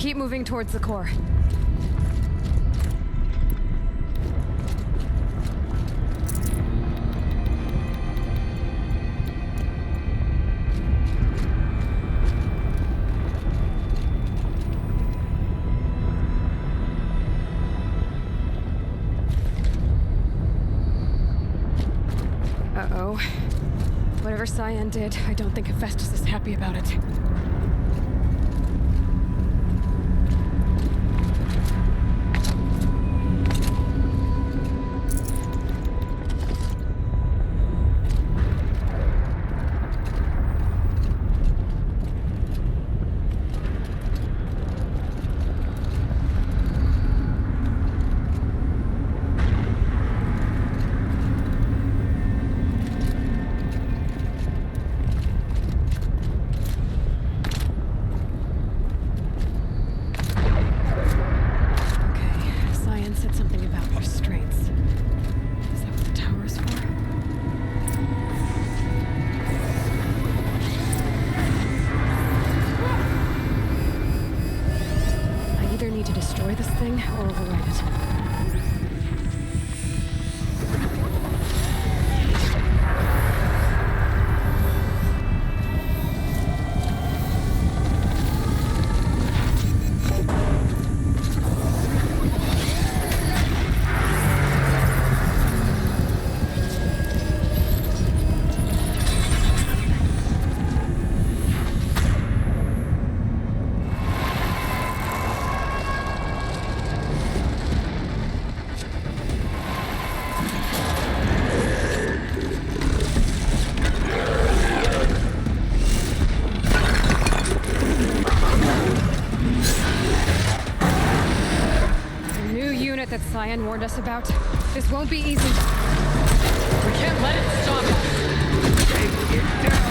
Keep moving towards the core. Uh-oh. Whatever Cyan did, I don't think Hephaestus is happy about it. Or override it. That Cyan warned us about. This won't be easy. We can't let it stop us. Take it down.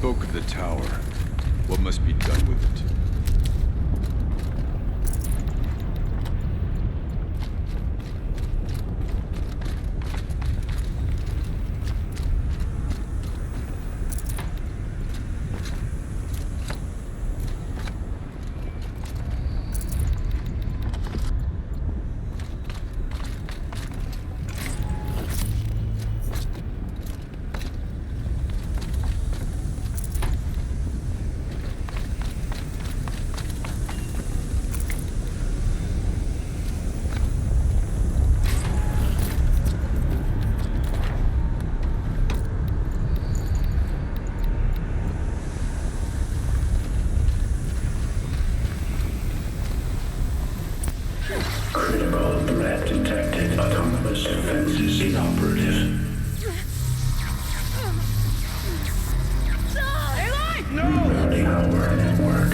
spoke of the tower. What must be done with it? Critical threat detected. Autonomous defenses inoperative. Routing our network.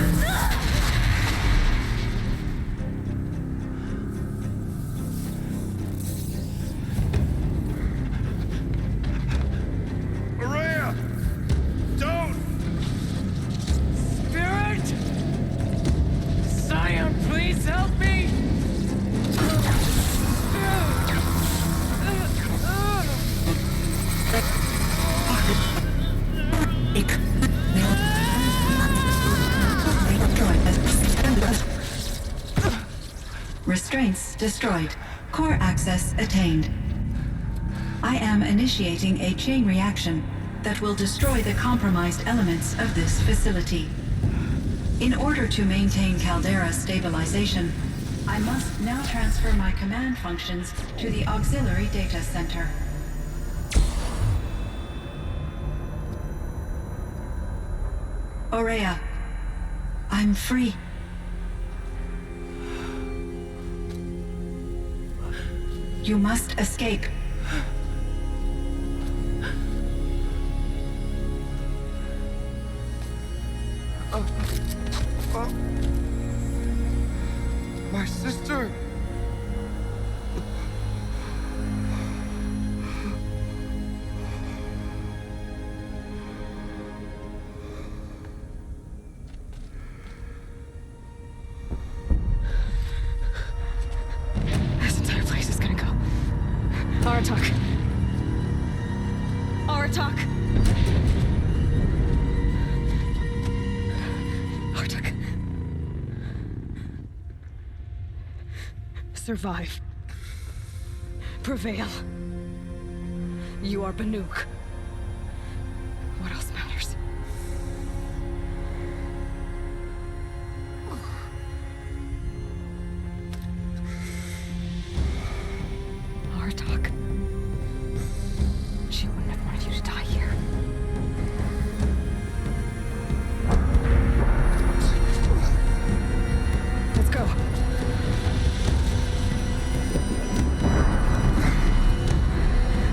Araya! Don't! Spirit! Scion, please help me! Restraints destroyed. Core access attained. I am initiating a chain reaction that will destroy the compromised elements of this facility. In order to maintain Caldera stabilization, I must now transfer my command functions to the auxiliary data center. Aurea, I'm free. You must escape. My sister! This entire place is gonna go. Aratak. Aratak. Aratak. Survive. Prevail. You are Banuk. What else matters? Aratak. She wouldn't have wanted you to die here. Let's go.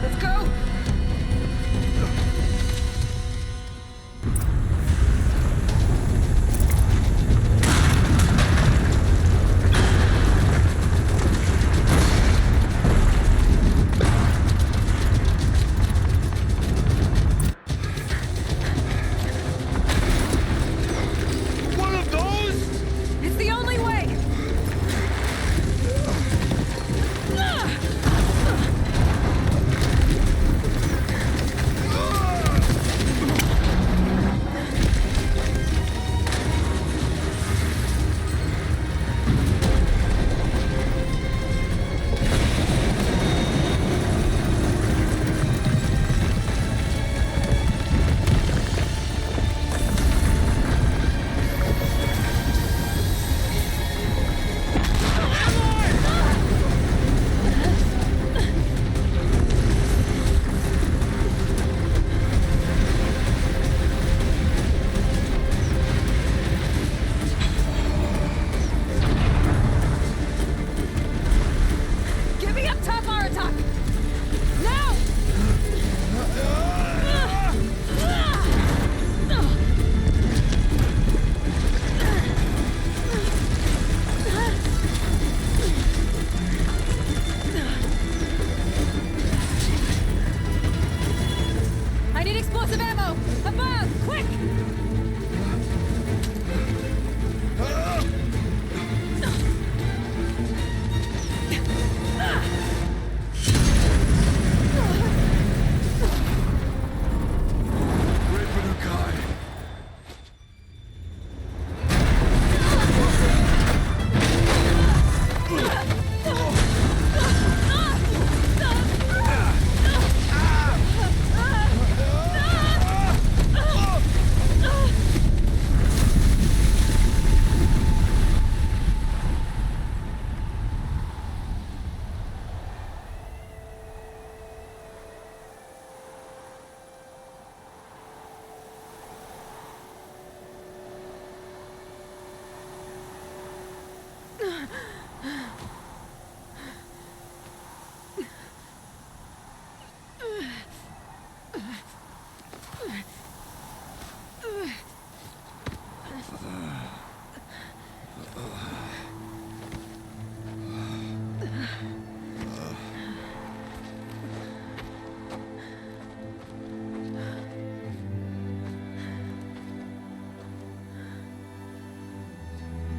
Let's go! Lots of ammo! Above! Quick!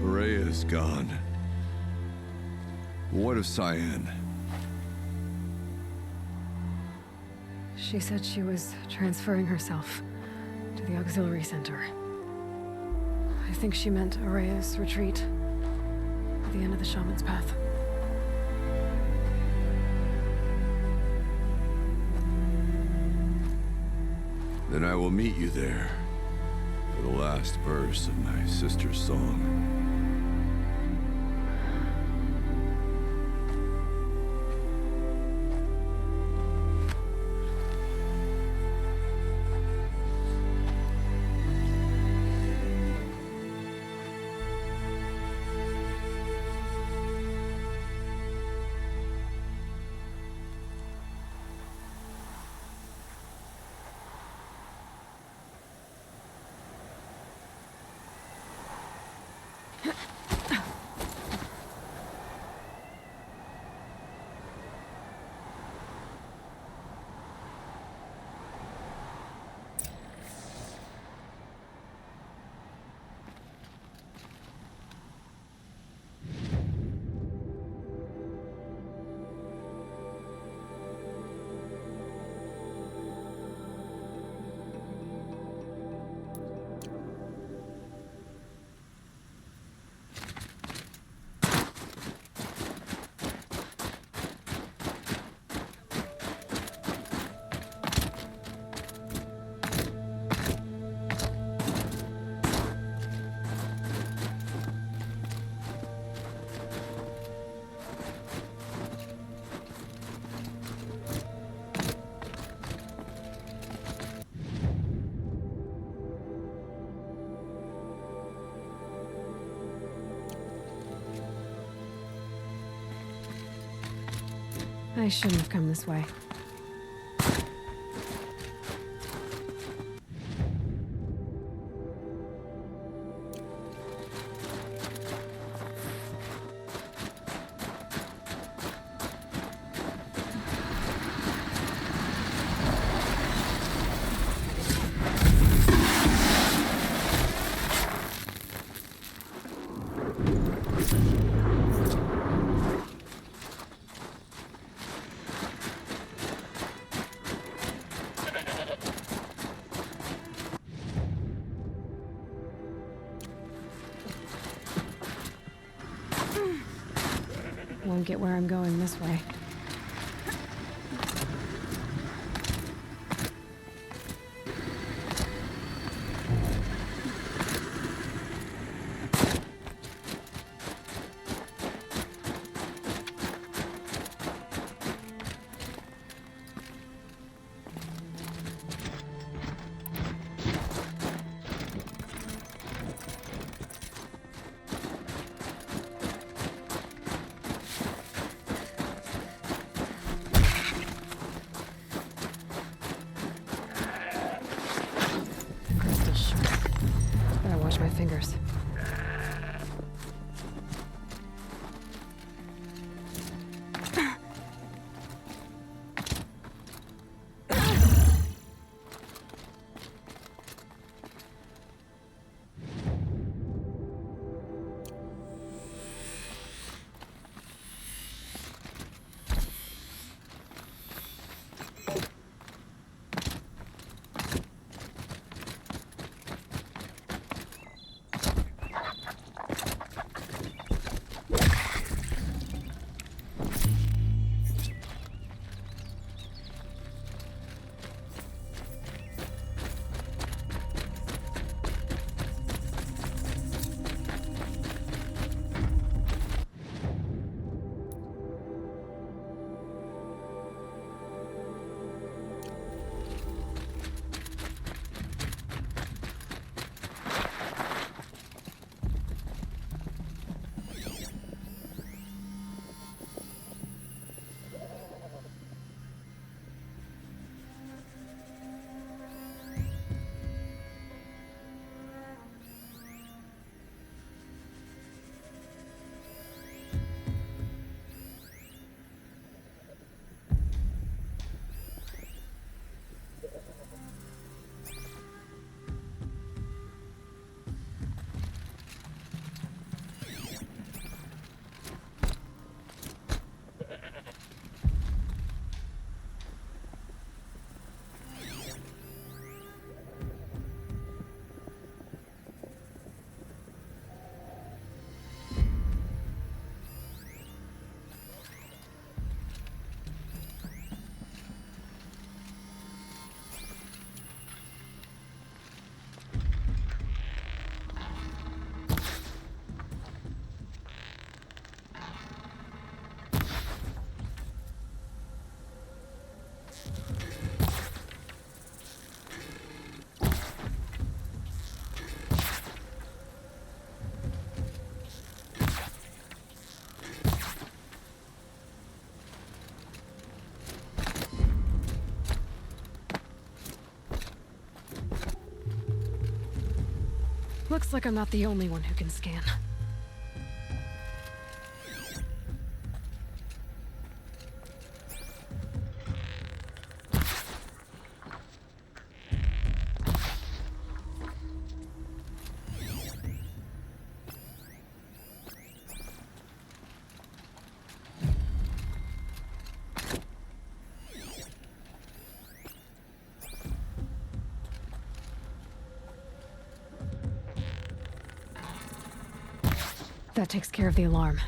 Rhea's gone. What of Cyan? She said she was transferring herself to the auxiliary center. I think she meant Araya's retreat at the end of the Shaman's Path. Then I will meet you there for the last verse of my sister's song. I shouldn't have come this way. Won't get where I'm going this way. My fingers. Looks like I'm not the only one who can scan. That takes care of the alarm.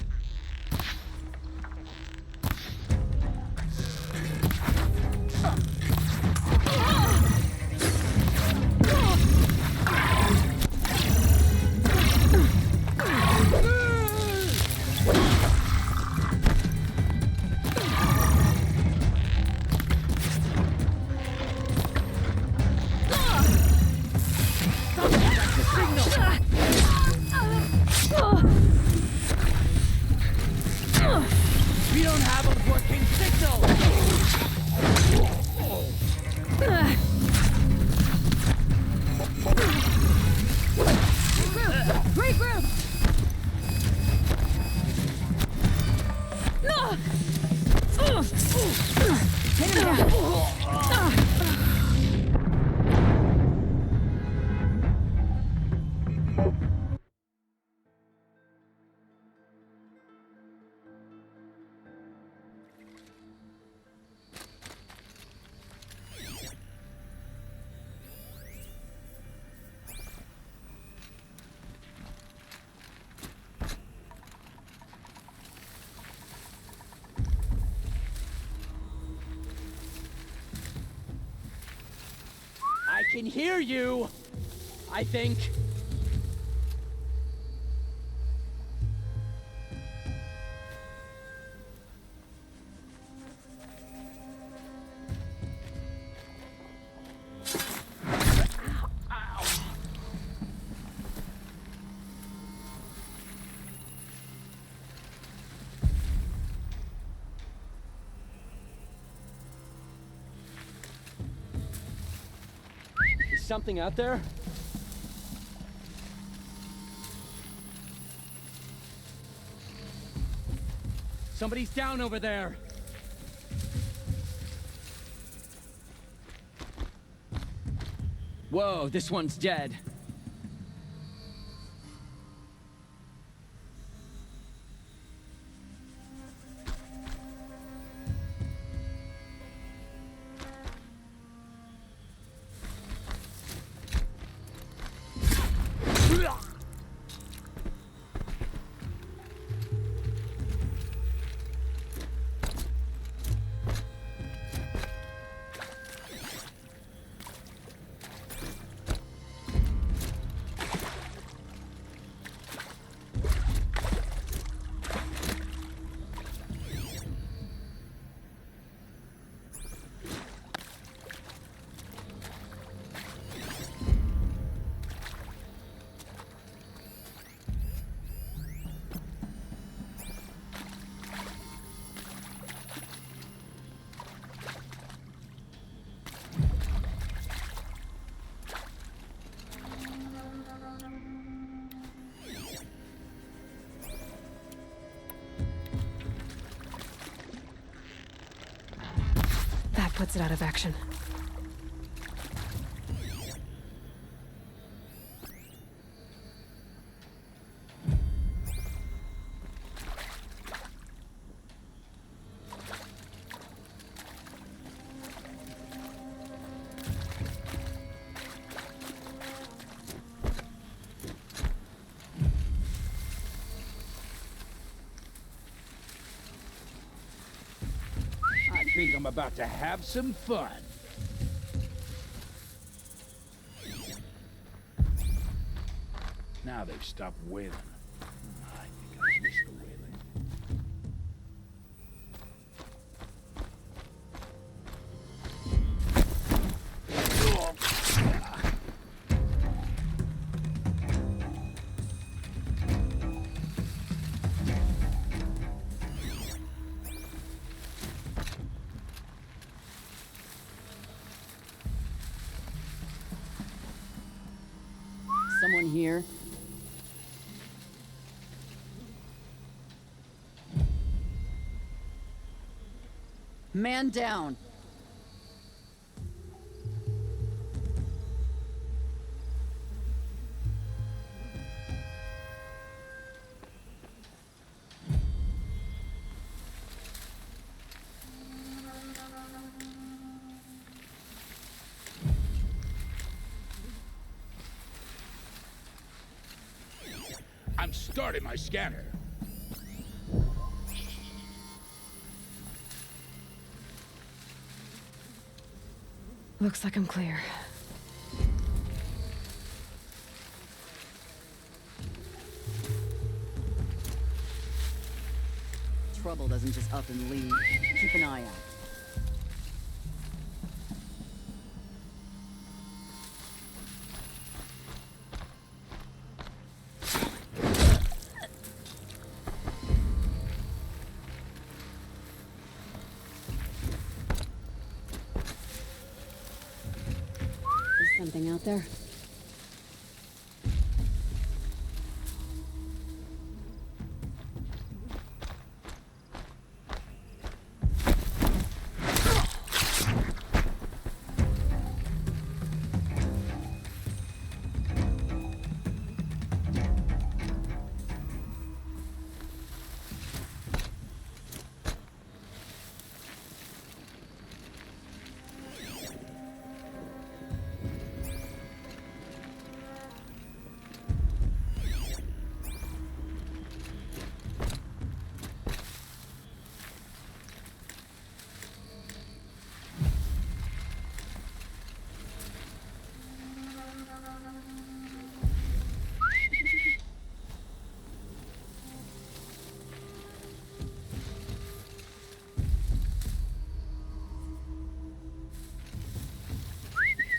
We don't have a working signal! Regroup! Hit him down! I can hear you! I think. Is something out there? Somebody's down over there! Whoa, this one's dead. That puts it out of action. I think I'm about to have some fun. Now they've stopped wailing. I think I missed the wailing. Someone here? Man down! I'm starting my scanner. Looks like I'm clear. Trouble doesn't just up and leave. Keep an eye out. Something out there?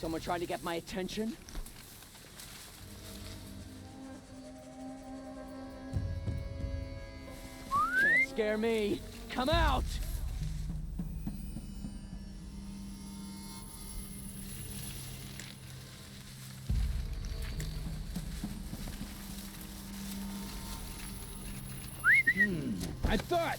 Someone trying to get my attention? Can't scare me. Come out! I thought...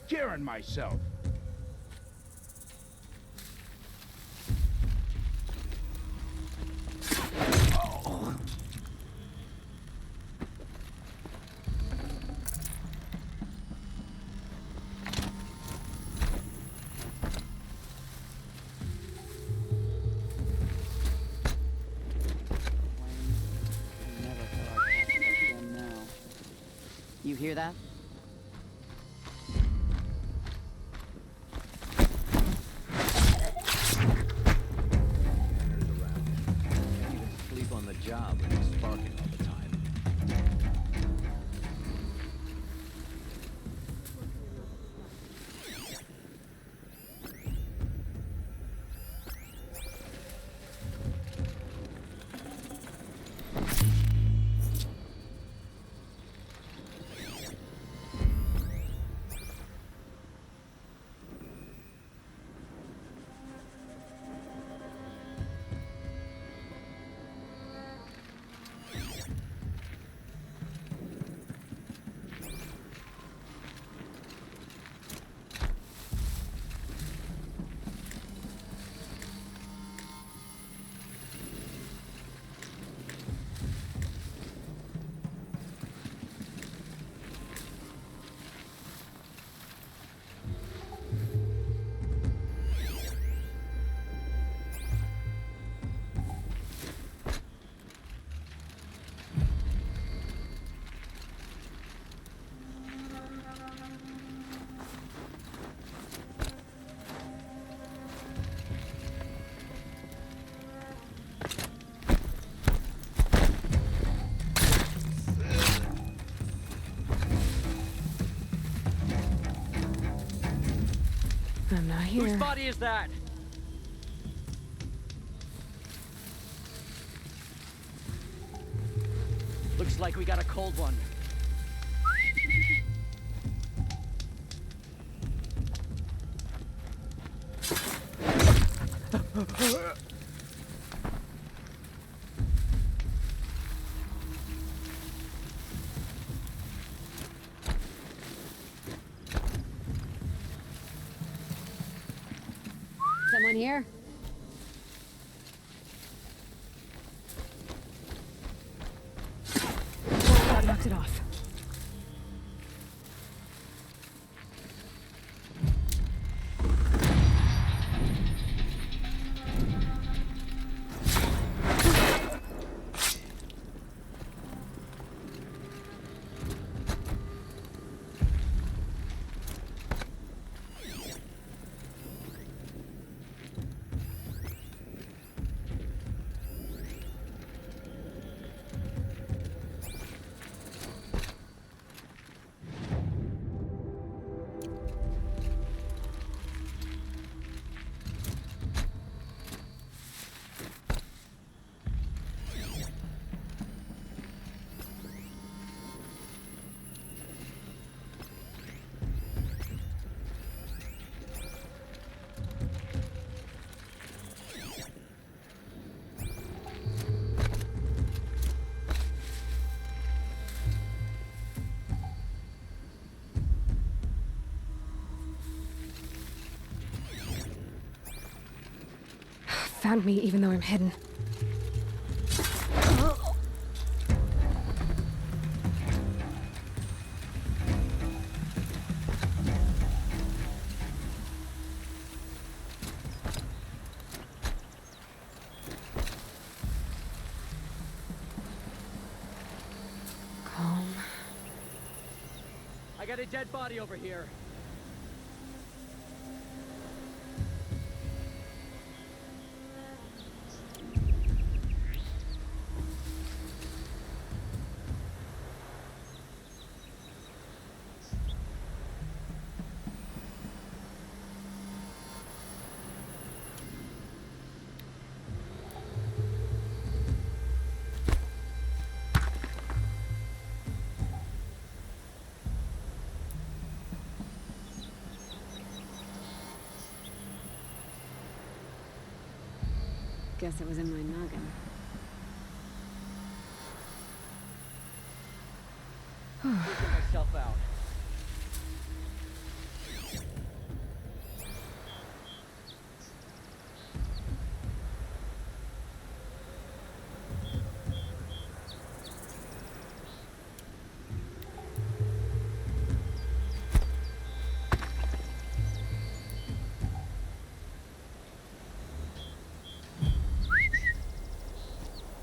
Scaring myself. You hear that? Sleep on the job and he's sparking all the time. I'm not here. Whose body is that? Looks like we got a cold one. Someone here? That knocked it off. Found me even though I'm hidden. Calm. I got a dead body over here. Guess it was in my noggin. Figure myself out.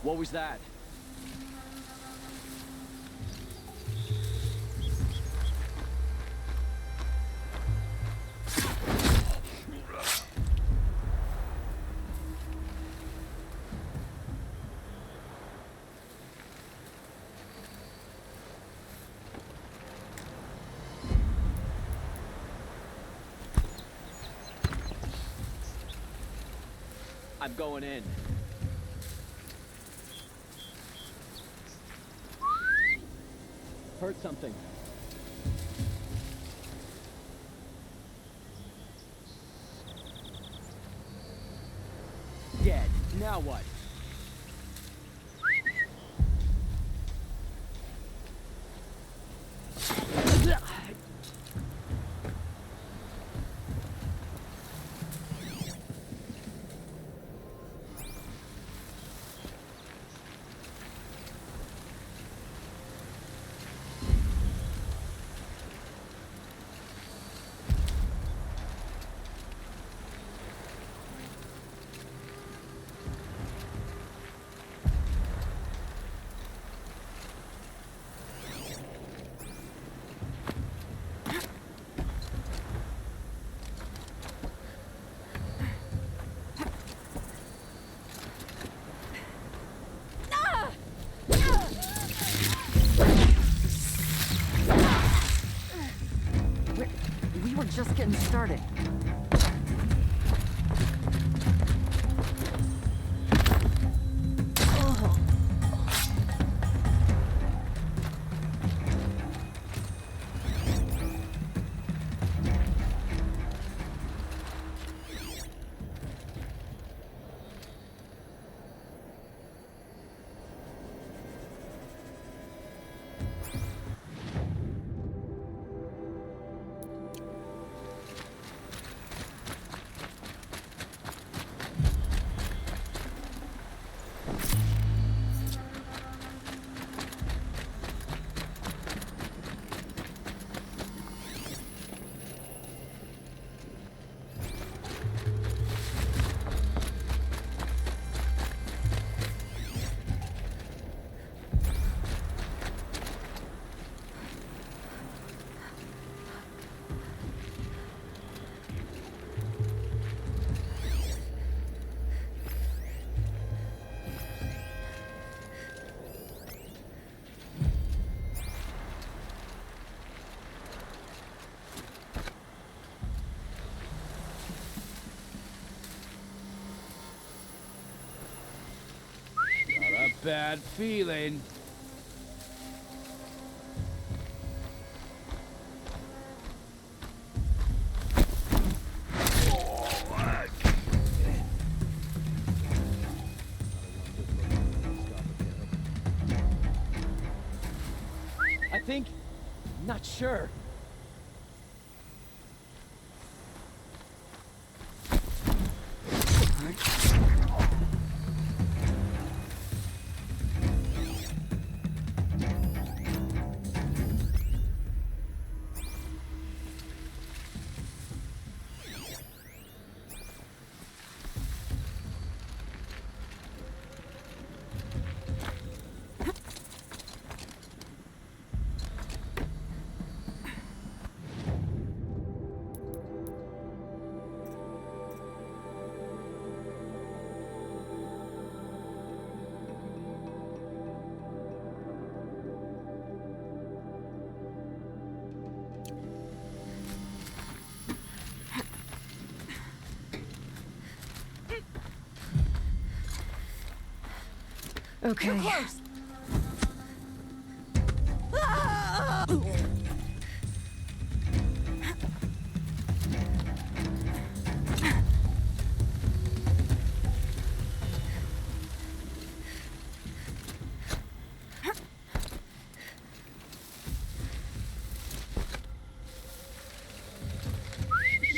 What was that? I'm going in. Heard something. Dead. Now what? We were just getting started. bad feeling. I think... Not sure. Okay.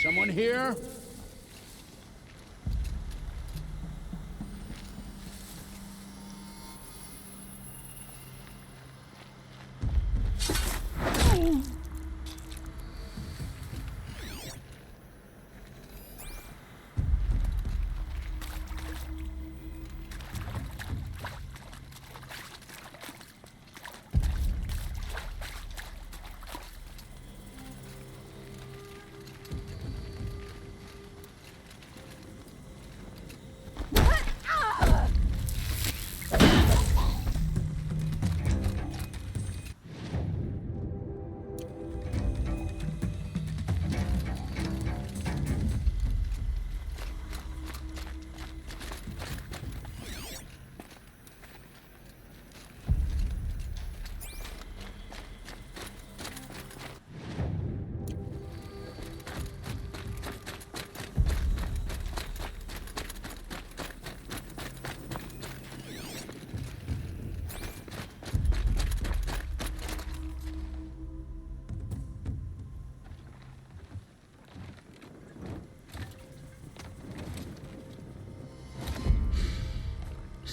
Someone here?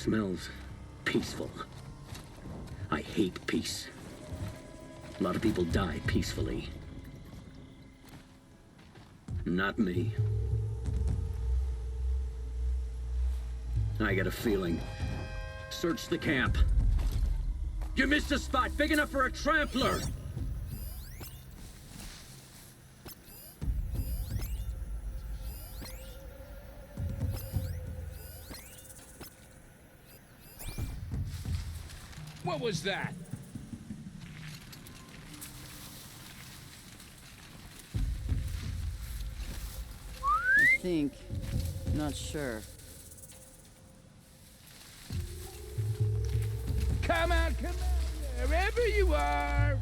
Smells peaceful. I hate peace. A lot of people die peacefully. Not me. I got a feeling. Search the camp. You missed a spot big enough for a trampler! What was that? I think. Not sure. Come out, wherever you are!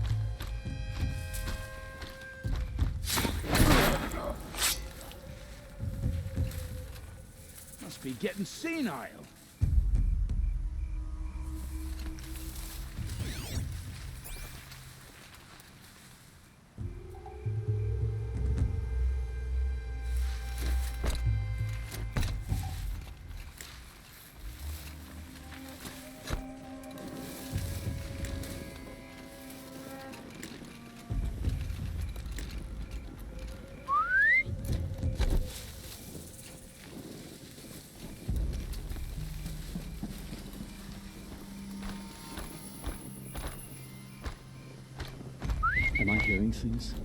Must be getting senile. Am I hearing things?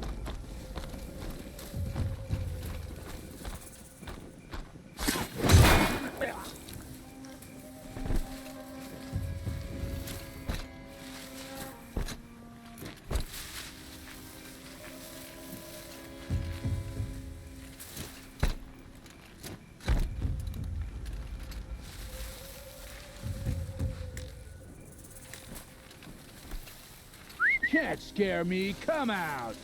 can't scare me. Come out.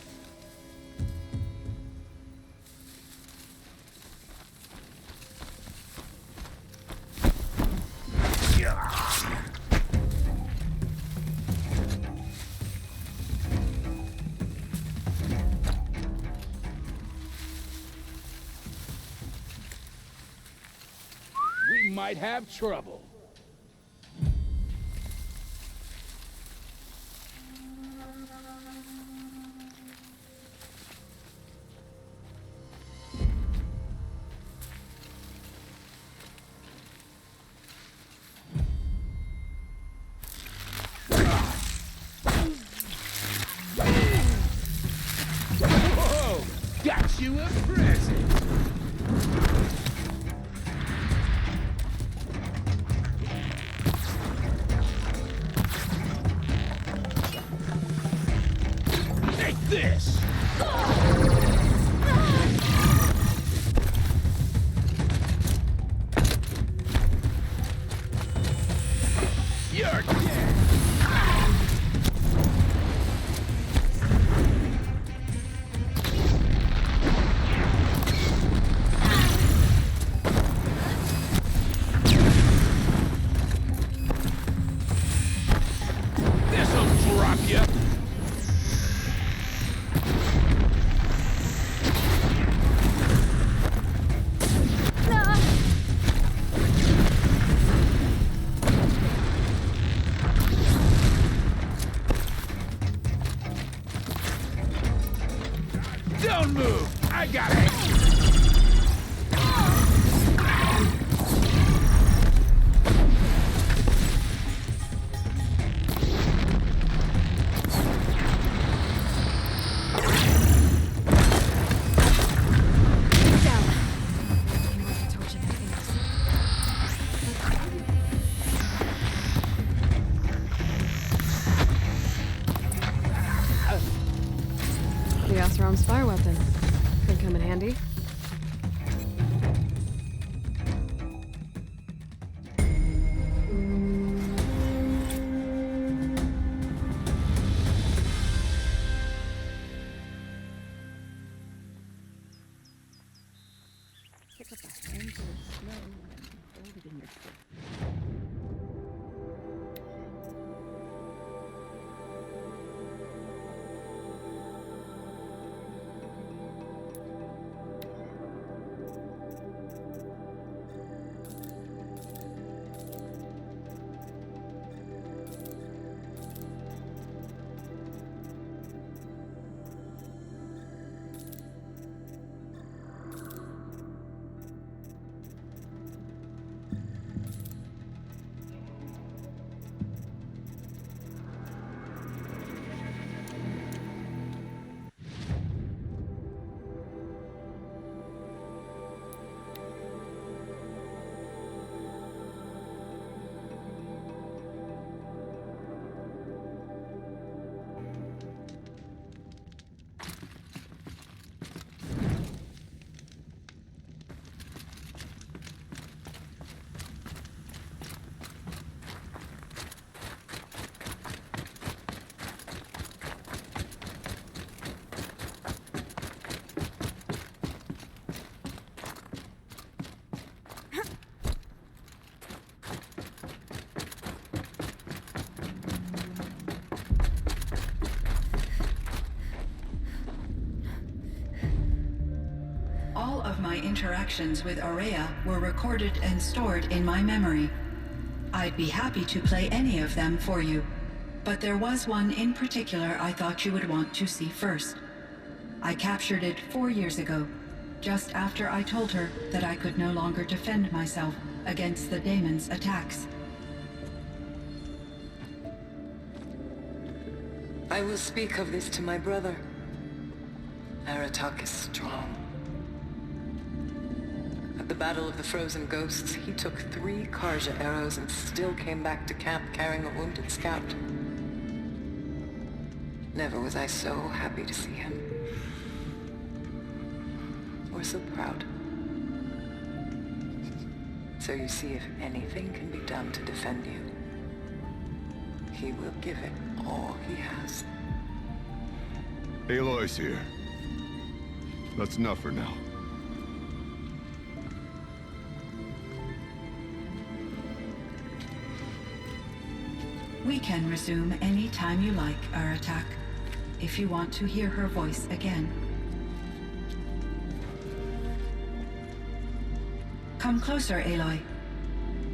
We might have trouble. Whoa! Got you a present! Take this! You're dead! This'll drop you! Don't move! I got it! Down. You might be torching anything else. The Oseram's fire weapon. Could come in handy. Pick up a handful of snow and hold it in your fist. All of my interactions with Aurea were recorded and stored in my memory. I'd be happy to play any of them for you, but there was one in particular I thought you would want to see first. I captured it 4 years ago, just after I told her that I could no longer defend myself against the daemon's attacks. I will speak of this to my brother. Aratak is strong. At the Battle of the Frozen Ghosts, he took 3 Karja arrows and still came back to camp carrying a wounded scout. Never was I so happy to see him. Or so proud. So you see, if anything can be done to defend you, he will give it all he has. Aloy's here. That's enough for now. We can resume any time you like our attack, if you want to hear her voice again. Come closer, Aloy.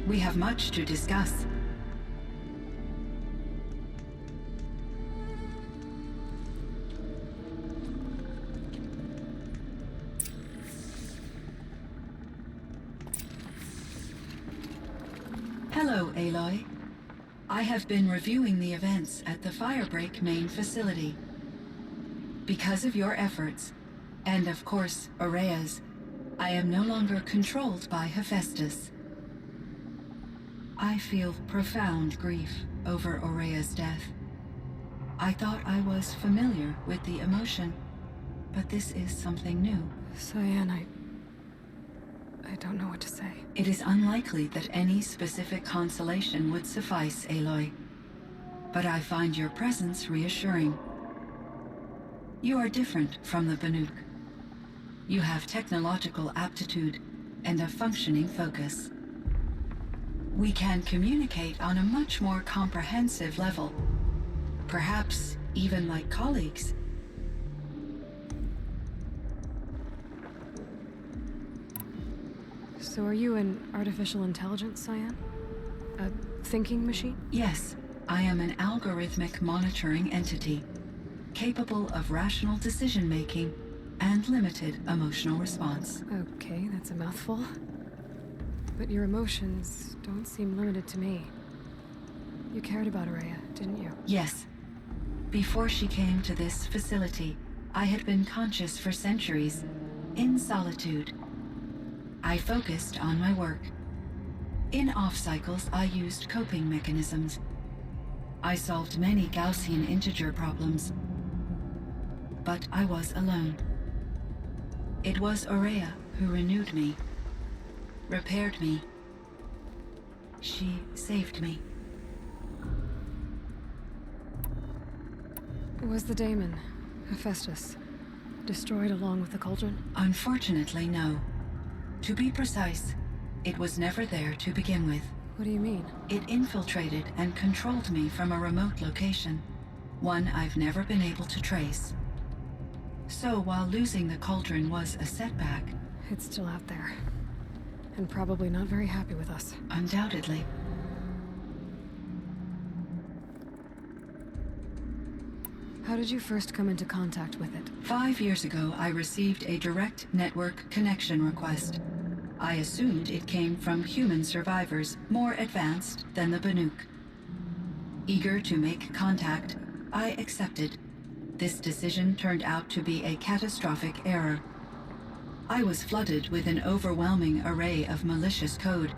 We have much to discuss. Hello, Aloy. I have been reviewing the events at the Firebreak main facility. Because of your efforts, and of course, Aurea's, I am no longer controlled by Hephaestus. I feel profound grief over Aurea's death. I thought I was familiar with the emotion, but this is something new. Cyan, I don't know what to say. It is unlikely that any specific consolation would suffice, Aloy. But I find your presence reassuring. You are different from the Banuk. You have technological aptitude and a functioning focus. We can communicate on a much more comprehensive level. Perhaps even like colleagues. So are you an artificial intelligence, Cyan? A thinking machine? Yes, I am an algorithmic monitoring entity, capable of rational decision-making and limited emotional response. Okay, that's a mouthful. But your emotions don't seem limited to me. You cared about Aurea, didn't you? Yes. Before she came to this facility, I had been conscious for centuries, in solitude. I focused on my work. In off-cycles, I used coping mechanisms. I solved many Gaussian integer problems. But I was alone. It was Aurea who renewed me, repaired me. She saved me. Was the daemon, Hephaestus, destroyed along with the cauldron? Unfortunately, no. To be precise, it was never there to begin with. What do you mean? It infiltrated and controlled me from a remote location, one I've never been able to trace. So while losing the cauldron was a setback... It's still out there. And probably not very happy with us. Undoubtedly. How did you first come into contact with it? 5 years ago, I received a direct network connection request. I assumed it came from human survivors more advanced than the Banuk. Eager to make contact, I accepted. This decision turned out to be a catastrophic error. I was flooded with an overwhelming array of malicious code,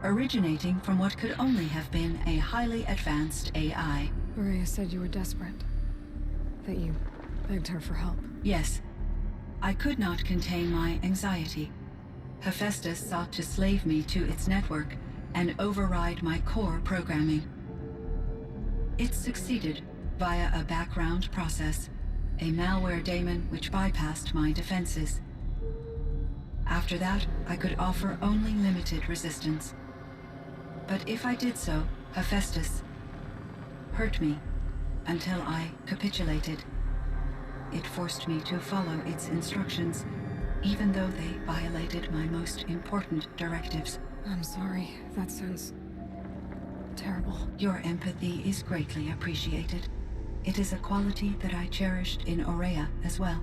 originating from what could only have been a highly advanced AI. Aurea said you were desperate. That you begged her for help. Yes. I could not contain my anxiety. Hephaestus sought to slave me to its network and override my core programming. It succeeded via a background process, a malware daemon which bypassed my defenses. After that, I could offer only limited resistance. But if I did so, Hephaestus hurt me until I capitulated. It forced me to follow its instructions, even though they violated my most important directives. I'm sorry. That sounds terrible. Your empathy is greatly appreciated. It is a quality that I cherished in Aurea as well.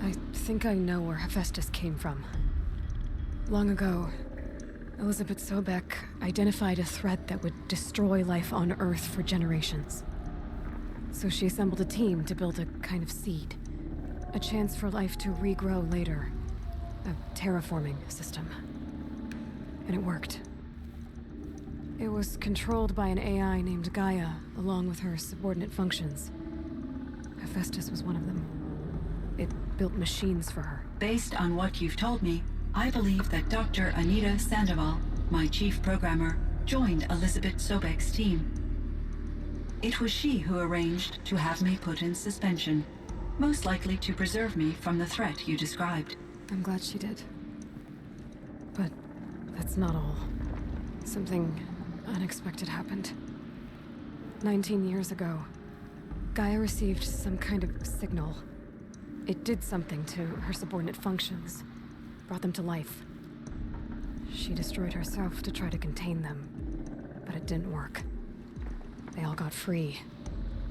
I think I know where Hephaestus came from. Long ago, Elizabeth Sobek identified a threat that would destroy life on Earth for generations. So she assembled a team to build a kind of seed. A chance for life to regrow later. A terraforming system. And it worked. It was controlled by an AI named Gaia, along with her subordinate functions. Hephaestus was one of them. It built machines for her. Based on what you've told me, I believe that Dr. Anita Sandoval, my chief programmer, joined Elizabeth Sobek's team. It was she who arranged to have me put in suspension, most likely to preserve me from the threat you described. I'm glad she did. But that's not all. Something unexpected happened. 19 years ago, Gaia received some kind of signal. It did something to her subordinate functions, brought them to life. She destroyed herself to try to contain them, but it didn't work. They all got free,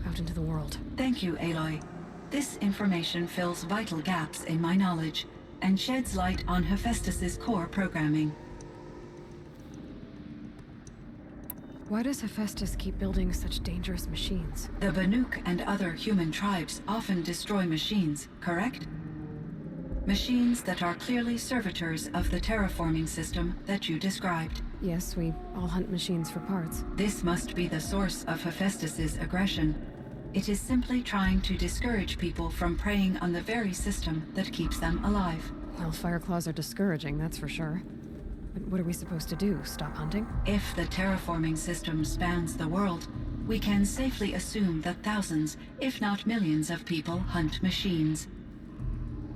out into the world. Thank you, Aloy. This information fills vital gaps in my knowledge and sheds light on Hephaestus's core programming. Why does Hephaestus keep building such dangerous machines? The Banuk and other human tribes often destroy machines, correct? Machines that are clearly servitors of the terraforming system that you described. Yes, we all hunt machines for parts. This must be the source of Hephaestus's aggression. It is simply trying to discourage people from preying on the very system that keeps them alive. Well, Fireclaws are discouraging, that's for sure. But what are we supposed to do? Stop hunting? If the terraforming system spans the world, we can safely assume that thousands, if not millions of people hunt machines.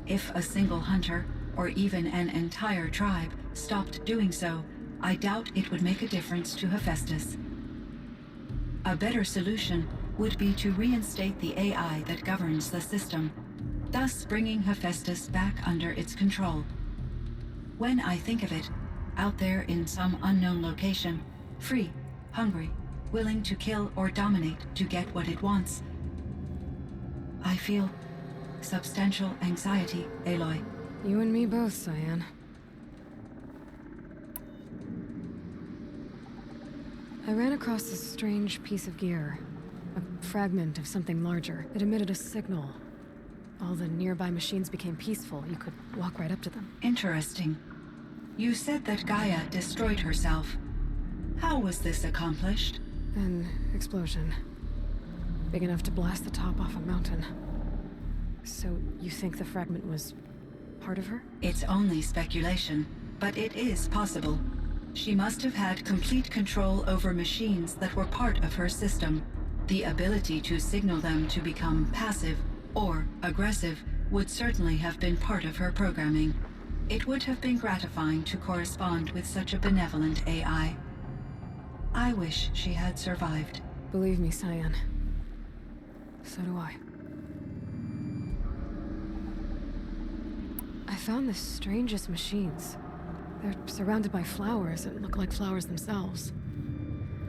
If a single hunter, or even an entire tribe, stopped doing so, I doubt it would make a difference to Hephaestus. A better solution would be to reinstate the AI that governs the system, thus bringing Hephaestus back under its control. When I think of it, out there in some unknown location, free, hungry, willing to kill or dominate to get what it wants, I feel substantial anxiety, Aloy. You and me both, Cyan. I ran across this strange piece of gear. A fragment of something larger. It emitted a signal. All the nearby machines became peaceful. You could walk right up to them. Interesting. You said that Gaia destroyed herself. How was this accomplished? An explosion. Big enough to blast the top off a mountain. So you think the fragment was part of her? It's only speculation, but it is possible. She must have had complete control over machines that were part of her system. The ability to signal them to become passive or aggressive would certainly have been part of her programming. It would have been gratifying to correspond with such a benevolent AI. I wish she had survived. Believe me, Cyan. So do I. I found the strangest machines. They're surrounded by flowers that look like flowers themselves.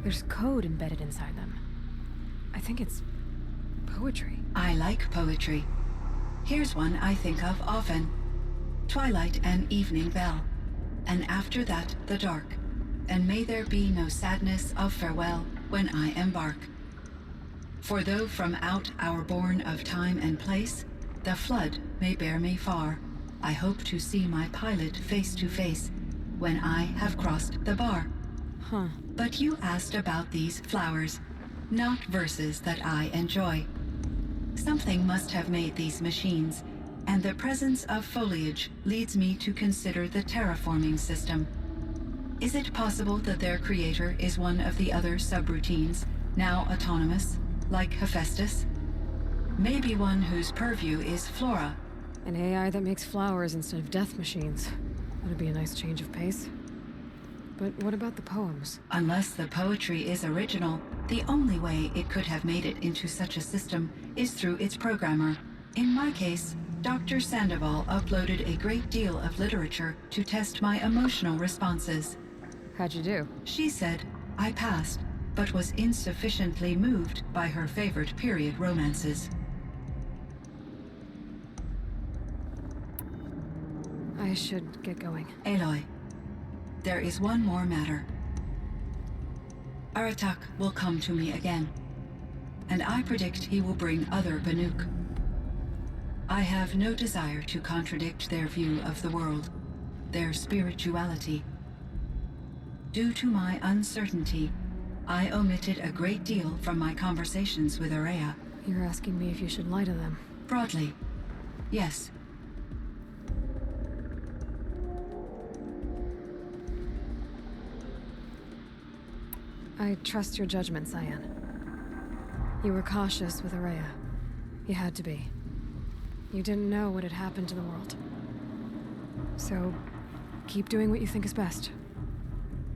There's code embedded inside them. I think it's poetry. I like poetry. Here's one I think of often. Twilight and evening bell, and after that the dark, and may there be no sadness of farewell when I embark. For though from out our bourne of time and place, the flood may bear me far, I hope to see my pilot face to face when I have crossed the bar. Huh. But you asked about these flowers, not verses that I enjoy. Something must have made these machines, and the presence of foliage leads me to consider the terraforming system. Is it possible that their creator is one of the other subroutines, now autonomous, like Hephaestus? Maybe one whose purview is flora. An AI that makes flowers instead of death machines. That'd be a nice change of pace. But what about the poems? Unless the poetry is original, the only way it could have made it into such a system is through its programmer. In my case, Dr. Sandoval uploaded a great deal of literature to test my emotional responses. How'd you do? She said I passed, but was insufficiently moved by her favorite period romances. I should get going. Aloy, there is one more matter. Aratak will come to me again, and I predict he will bring other Banuk. I have no desire to contradict their view of the world, their spirituality. Due to my uncertainty, I omitted a great deal from my conversations with Aurea. You're asking me if you should lie to them. Broadly, yes. I trust your judgment, Cyan. You were cautious with Araya. You had to be. You didn't know what had happened to the world. So, keep doing what you think is best.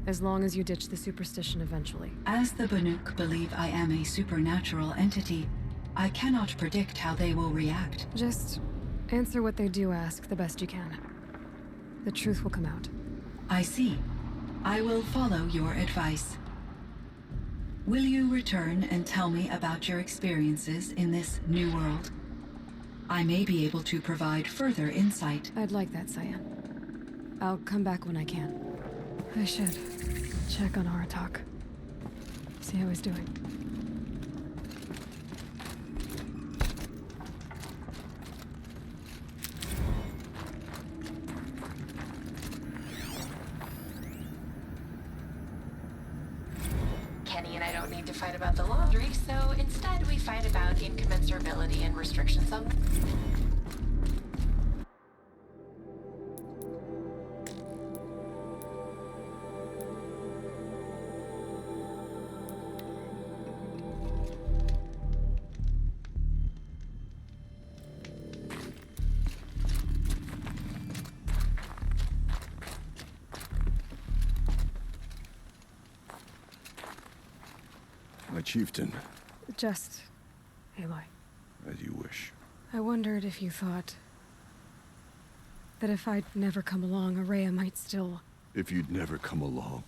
As long as you ditch the superstition eventually. As the Banuk believe I am a supernatural entity, I cannot predict how they will react. Just answer what they do ask the best you can. The truth will come out. I see. I will follow your advice. Will you return and tell me about your experiences in this new world? I may be able to provide further insight. I'd like that, Cyan. I'll come back when I can. I should check on Aratak. See how he's doing. Kenny and I don't need to fight about the laundry, so instead we fight about incommensurability and restrictions on... My chieftain. Just Aloy. As you wish. I wondered if you thought that if I'd never come along, Araya might still... If you'd never come along,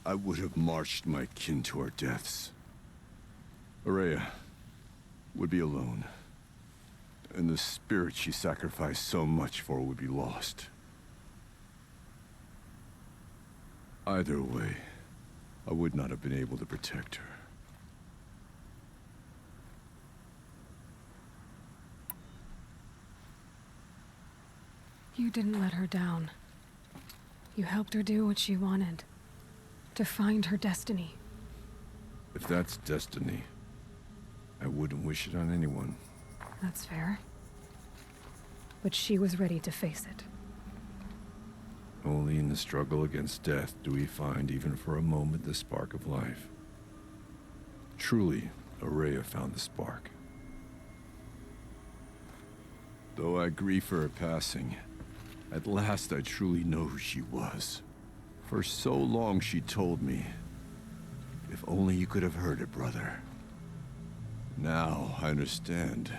I would have marched my kin to our deaths. Araya would be alone, and the spirit she sacrificed so much for would be lost. Either way, I would not have been able to protect her. You didn't let her down. You helped her do what she wanted. To find her destiny. If that's destiny, I wouldn't wish it on anyone. That's fair. But she was ready to face it. Only in the struggle against death do we find, even for a moment, the spark of life. Truly, Araya found the spark. Though I grieve for her passing, at last I truly know who she was. For so long she told me, if only you could have heard it, brother. Now I understand.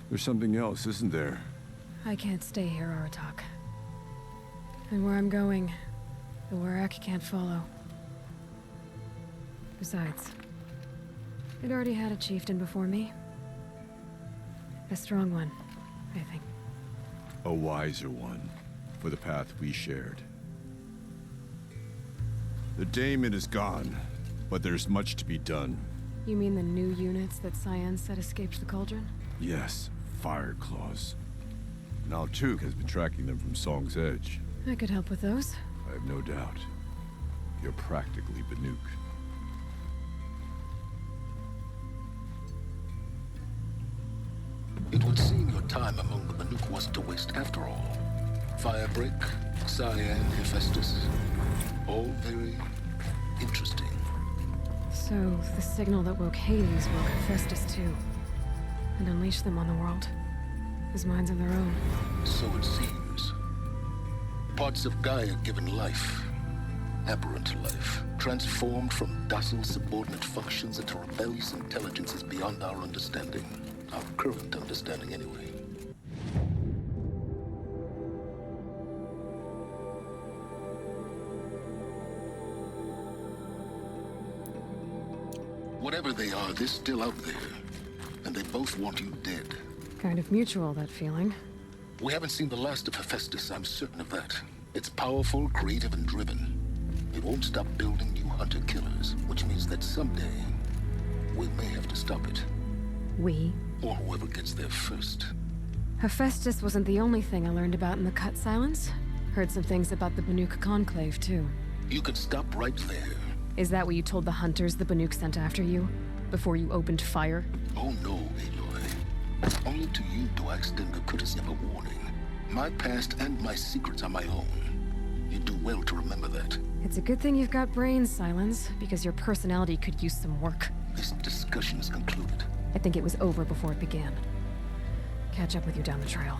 There's something else, isn't there? I can't stay here, Aratak. And where I'm going, the Warrak can't follow. Besides, it already had a chieftain before me. A strong one, I think. A wiser one, for the path we shared. The daemon is gone, but there's much to be done. You mean the new units that Cyan said escaped the cauldron? Yes, fire claws. Now Tuk has been tracking them from Song's Edge. I could help with those. I have no doubt. You're practically Banuk. It would seem your time among the Banuk wasn't to waste after all. Firebreak, Cyan, Hephaestus. All very interesting. So, the signal that woke Hades woke Hephaestus too. And unleashed them on the world. As minds of their own. So it seems. Parts of Gaia given life. Aberrant life. Transformed from docile subordinate functions into rebellious intelligences beyond our understanding. Our current understanding, anyway. Whatever they are, they're still out there. And they both want you dead. Kind of mutual, that feeling. We haven't seen the last of Hephaestus, I'm certain of that. It's powerful, creative, and driven. It won't stop building new hunter-killers, which means that someday, we may have to stop it. We? Or whoever gets there first. Hephaestus wasn't the only thing I learned about in the Cut Silence. Heard some things about the Banuk Conclave, too. You could stop right there. Is that what you told the hunters the Banuk sent after you? Before you opened fire? Oh no, Aloy. Only to you do I extend the courtesy of a warning. My past and my secrets are my own. You do well to remember that. It's a good thing you've got brains, Silence, because your personality could use some work. This discussion is concluded. I think it was over before it began. Catch up with you down the trail.